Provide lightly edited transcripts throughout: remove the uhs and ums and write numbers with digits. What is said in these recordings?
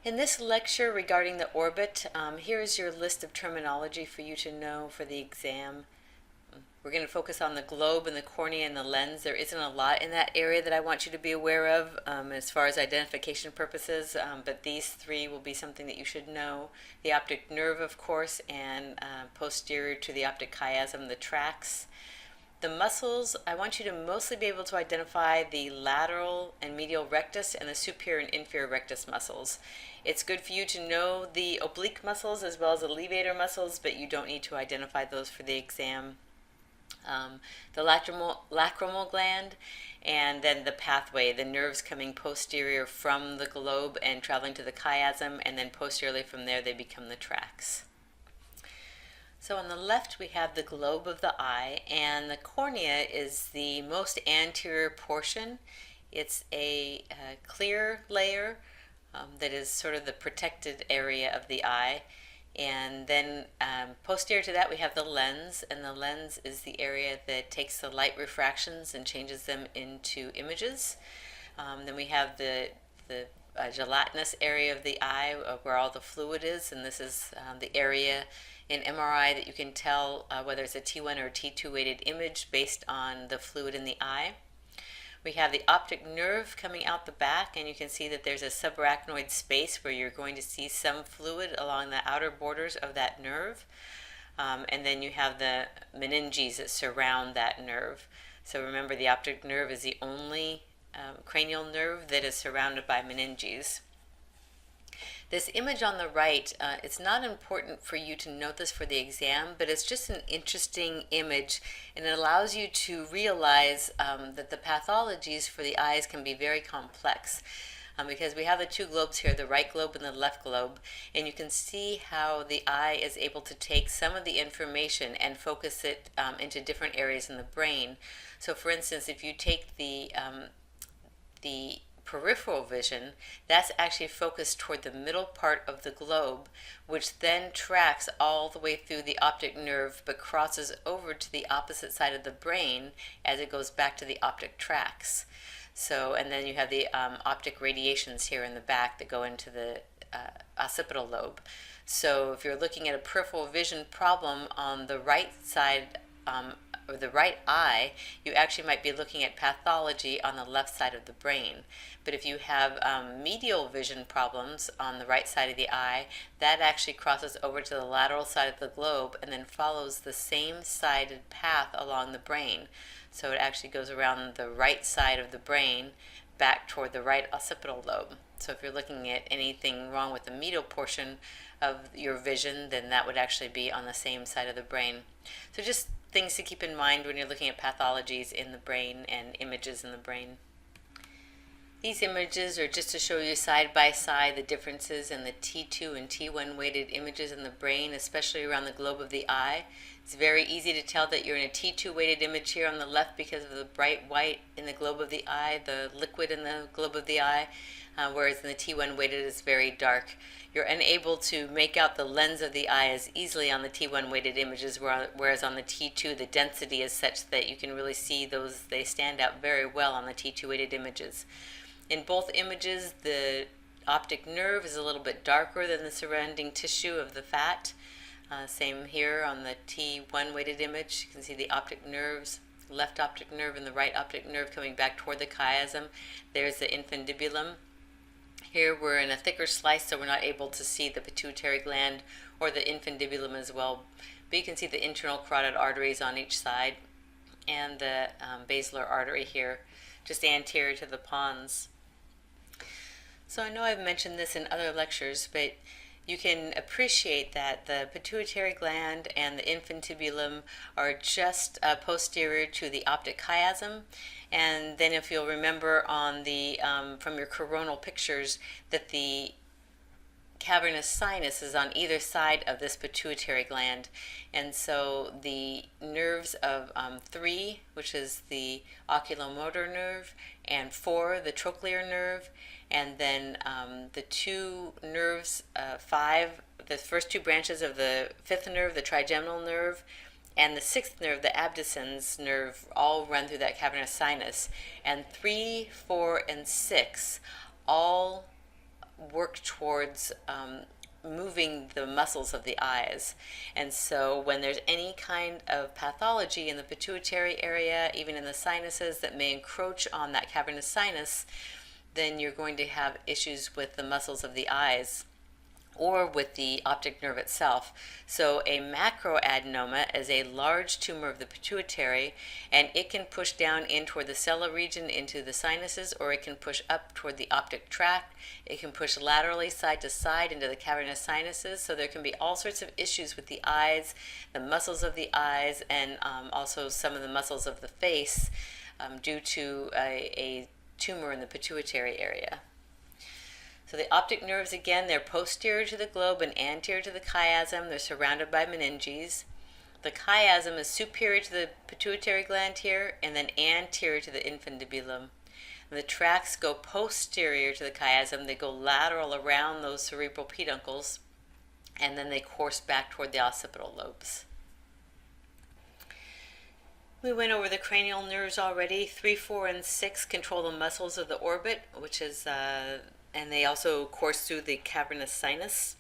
In this lecture regarding the orbit, here is your list of terminology for you to know for the exam. We're going to focus on the globe and the cornea and the lens. There isn't a lot in that area that I want you to be aware of as far as identification purposes, but these three will be something that you should know. The optic nerve, of course, and posterior to the optic chiasm, the tracts. The muscles, I want you to mostly be able to identify the lateral and medial rectus and the superior and inferior rectus muscles. It's good for you to know the oblique muscles as well as the levator muscles, but you don't need to identify those for the exam. The lacrimal gland, and then the pathway, the nerves coming posterior from the globe and traveling to the chiasm, and then posteriorly from there they become the tracts. So on the left we have the globe of the eye, and the cornea is the most anterior portion. It's a clear layer that is sort of the protected area of the eye. And then posterior to that we have the lens, and the lens is the area that takes the light refractions and changes them into images. Then we have the gelatinous area of the eye where all the fluid is, and this is the area in MRI that you can tell whether it's a T1 or a T2 weighted image based on the fluid in the eye. We have the optic nerve coming out the back, and you can see that there's a subarachnoid space where you're going to see some fluid along the outer borders of that nerve. And then you have the meninges that surround that nerve. So remember, the optic nerve is the only cranial nerve that is surrounded by meninges. This image on the right, it's not important for you to note this for the exam, but it's just an interesting image, and it allows you to realize that the pathologies for the eyes can be very complex. Because we have the two globes here, the right globe and the left globe, and you can see how the eye is able to take some of the information and focus it into different areas in the brain. So for instance, if you take the peripheral vision, that's actually focused toward the middle part of the globe, which then tracks all the way through the optic nerve but crosses over to the opposite side of the brain as it goes back to the optic tracts. So, and then you have the optic radiations here in the back that go into the occipital lobe. So if you're looking at a peripheral vision problem on the right side or the right eye, you actually might be looking at pathology on the left side of the brain. But if you have medial vision problems on the right side of the eye, that actually crosses over to the lateral side of the globe and then follows the same sided path along the brain. So it actually goes around the right side of the brain back toward the right occipital lobe. So if you're looking at anything wrong with the medial portion of your vision, then that would actually be on the same side of the brain. So just things to keep in mind when you're looking at pathologies in the brain and images in the brain. These images are just to show you side by side the differences in the T2 and T1 weighted images in the brain, especially around the globe of the eye. It's very easy to tell that you're in a T2 weighted image here on the left because of the bright white in the globe of the eye, the liquid in the globe of the eye, whereas in the T1 weighted it's very dark. You're unable to make out the lens of the eye as easily on the T1 weighted images, whereas on the T2 the density is such that you can really see those, they stand out very well on the T2 weighted images. In both images, the optic nerve is a little bit darker than the surrounding tissue of the fat. Same here on the T1 weighted image. You can see the optic nerves, left optic nerve and the right optic nerve coming back toward the chiasm. There's the infundibulum. Here we're in a thicker slice, so we're not able to see the pituitary gland or the infundibulum as well. But you can see the internal carotid arteries on each side and the basilar artery here, just anterior to the pons. So I know I've mentioned this in other lectures, but you can appreciate that the pituitary gland and the infundibulum are just posterior to the optic chiasm. And then if you'll remember on the from your coronal pictures that the cavernous sinus is on either side of this pituitary gland, and so the nerves of 3, which is the oculomotor nerve, and 4, the trochlear nerve, and then the two nerves, 5, the first two branches of the 5th nerve, the trigeminal nerve, and the 6th nerve, the abducens nerve, all run through that cavernous sinus. And 3, 4, and 6 all work towards moving the muscles of the eyes. And so when there's any kind of pathology in the pituitary area, even in the sinuses that may encroach on that cavernous sinus, then you're going to have issues with the muscles of the eyes or with the optic nerve itself. So a macroadenoma is a large tumor of the pituitary, and it can push down in toward the sella region into the sinuses, or it can push up toward the optic tract. It can push laterally side to side into the cavernous sinuses. So there can be all sorts of issues with the eyes, the muscles of the eyes, and also some of the muscles of the face due to a tumor in the pituitary area. So the optic nerves, again, they're posterior to the globe and anterior to the chiasm. They're surrounded by meninges. The chiasm is superior to the pituitary gland here, and then anterior to the infundibulum. And the tracts go posterior to the chiasm. They go lateral around those cerebral peduncles, and then they course back toward the occipital lobes. We went over the cranial nerves already. 3, 4, and 6 control the muscles of the orbit, which is and they also course through the cavernous sinus.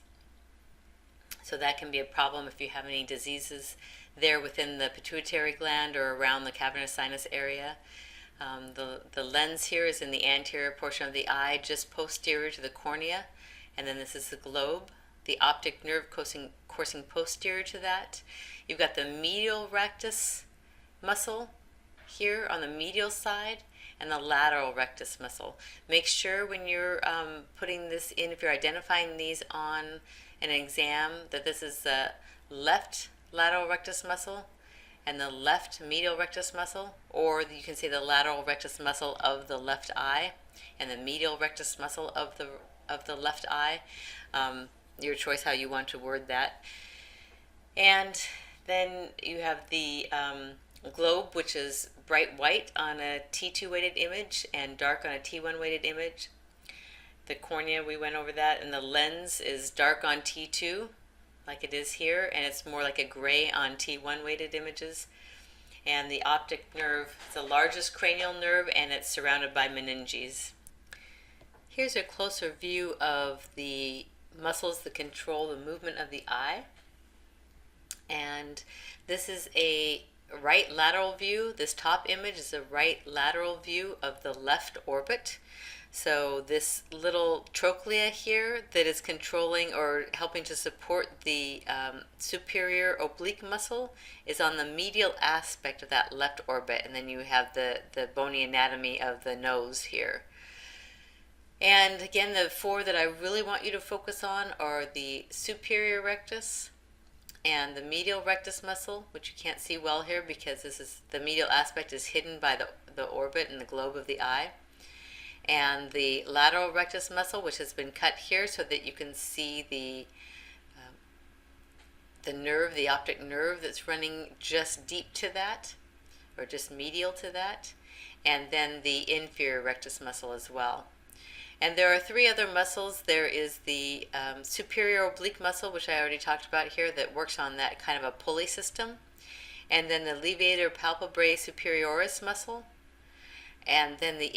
So that can be a problem if you have any diseases there within the pituitary gland or around the cavernous sinus area. The lens here is in the anterior portion of the eye, just posterior to the cornea. And then this is the globe. The optic nerve coursing posterior to that. You've got the medial rectus muscle here on the medial side, and the lateral rectus muscle. Make sure when you're putting this in, if you're identifying these on an exam, that this is the left lateral rectus muscle and the left medial rectus muscle, or you can say the lateral rectus muscle of the left eye and the medial rectus muscle of the left eye. Your choice how you want to word that. And then you have the globe, which is bright white on a T2 weighted image and dark on a T1 weighted image. The cornea, we went over that, and the lens is dark on T2 like it is here, and it's more like a gray on T1 weighted images. And the optic nerve is the largest cranial nerve, and it's surrounded by meninges. Here's a closer view of the muscles that control the movement of the eye. And this is a right lateral view. This top image is a right lateral view of the left orbit. So this little trochlea here that is controlling or helping to support the superior oblique muscle is on the medial aspect of that left orbit, and then you have the bony anatomy of the nose here. And again, the 4 that I really want you to focus on are the superior rectus and the medial rectus muscle, which you can't see well here because the medial aspect is hidden by the orbit and the globe of the eye. And the lateral rectus muscle, which has been cut here so that you can see the nerve, the optic nerve that's running just deep to that, or just medial to that. And then the inferior rectus muscle as well. And there are 3 other muscles. There is the superior oblique muscle, which I already talked about here, that works on that kind of a pulley system. And then the levator palpebrae superioris muscle. And then the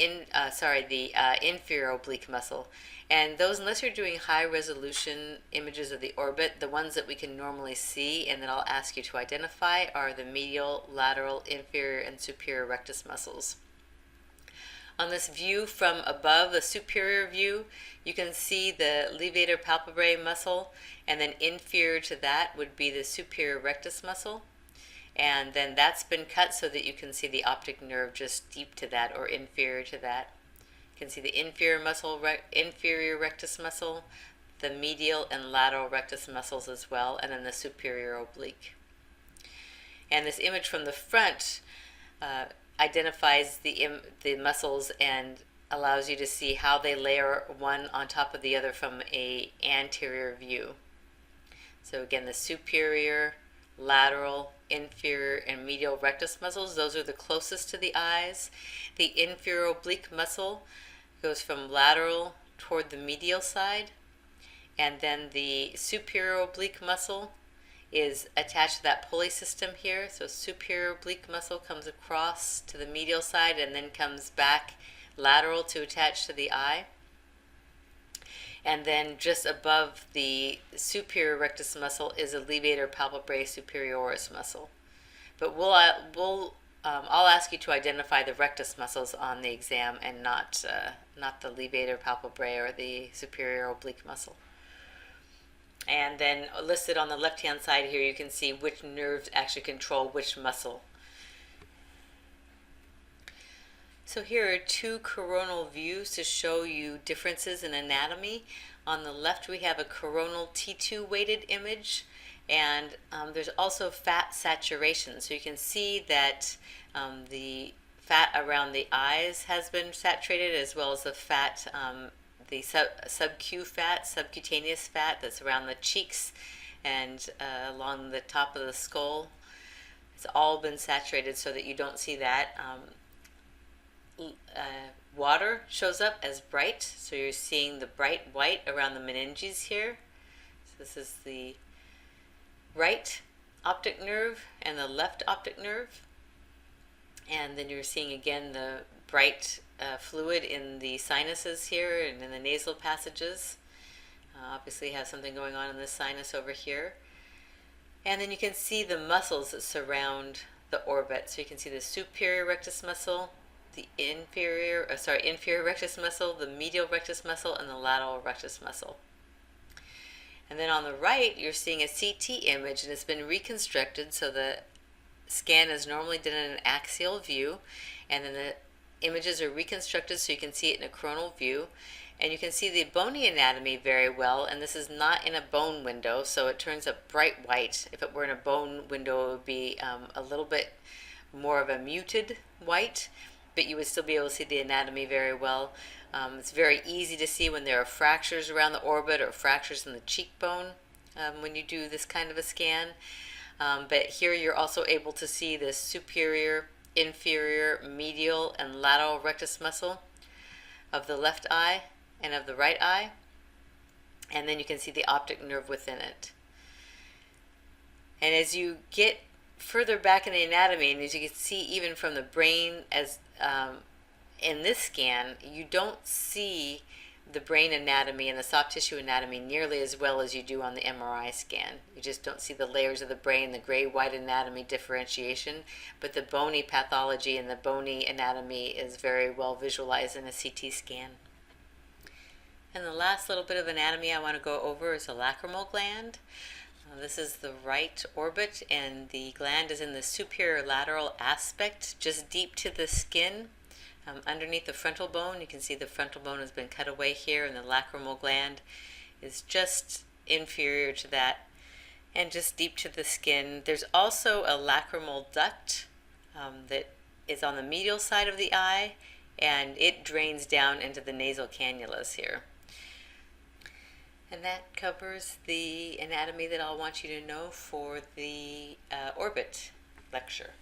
inferior oblique muscle. And those, unless you're doing high resolution images of the orbit, the ones that we can normally see and that I'll ask you to identify are the medial, lateral, inferior, and superior rectus muscles. On this view from above, the superior view, you can see the levator palpebrae muscle, and then inferior to that would be the superior rectus muscle. And then that's been cut so that you can see the optic nerve just deep to that or inferior to that. You can see the inferior rectus muscle, the medial and lateral rectus muscles as well, and then the superior oblique. And this image from the front identifies the muscles and allows you to see how they layer one on top of the other from a anterior view. So again, the superior, lateral, inferior, and medial rectus muscles, those are the closest to the eyes. The inferior oblique muscle goes from lateral toward the medial side, and then the superior oblique muscle is attached to that pulley system here. So superior oblique muscle comes across to the medial side and then comes back lateral to attach to the eye. And then just above the superior rectus muscle is a levator palpebrae superioris muscle. But I'll ask you to identify the rectus muscles on the exam and not the levator palpebrae or the superior oblique muscle. And then listed on the left-hand side here, you can see which nerves actually control which muscle. So here are two coronal views to show you differences in anatomy. On the left we have a coronal T2 weighted image, and there's also fat saturation. So you can see that the fat around the eyes has been saturated, as well as the fat, the subcutaneous fat that's around the cheeks and along the top of the skull. It's all been saturated so that you don't see that. Water shows up as bright, so you're seeing the bright white around the meninges here. So this is the right optic nerve and the left optic nerve. And then you're seeing again the bright fluid in the sinuses here and in the nasal passages. Obviously have something going on in this sinus over here. And then you can see the muscles that surround the orbit. So you can see the superior rectus muscle, the inferior rectus muscle, the medial rectus muscle, and the lateral rectus muscle. And then on the right, you're seeing a CT image, and it's been reconstructed, so the scan is normally done in an axial view, and then the images are reconstructed so you can see it in a coronal view. And you can see the bony anatomy very well, and this is not in a bone window, so it turns up bright white. If it were in a bone window, it would be a little bit more of a muted white, but you would still be able to see the anatomy very well. It's very easy to see when there are fractures around the orbit or fractures in the cheekbone when you do this kind of a scan. But here you're also able to see the superior, inferior, medial, and lateral rectus muscle of the left eye and of the right eye. And then you can see the optic nerve within it. And as you get further back in the anatomy, and as you can see even from the brain, as in this scan, you don't see the brain anatomy and the soft tissue anatomy nearly as well as you do on the MRI scan. You just don't see the layers of the brain, the gray-white anatomy differentiation, but the bony pathology and the bony anatomy is very well visualized in a CT scan. And the last little bit of anatomy I want to go over is the lacrimal gland. This is the right orbit, and the gland is in the superior lateral aspect, just deep to the skin. Underneath the frontal bone, you can see the frontal bone has been cut away here, and the lacrimal gland is just inferior to that and just deep to the skin. There's also a lacrimal duct that is on the medial side of the eye, and it drains down into the nasal cannulas here. And that covers the anatomy that I'll want you to know for the orbit lecture.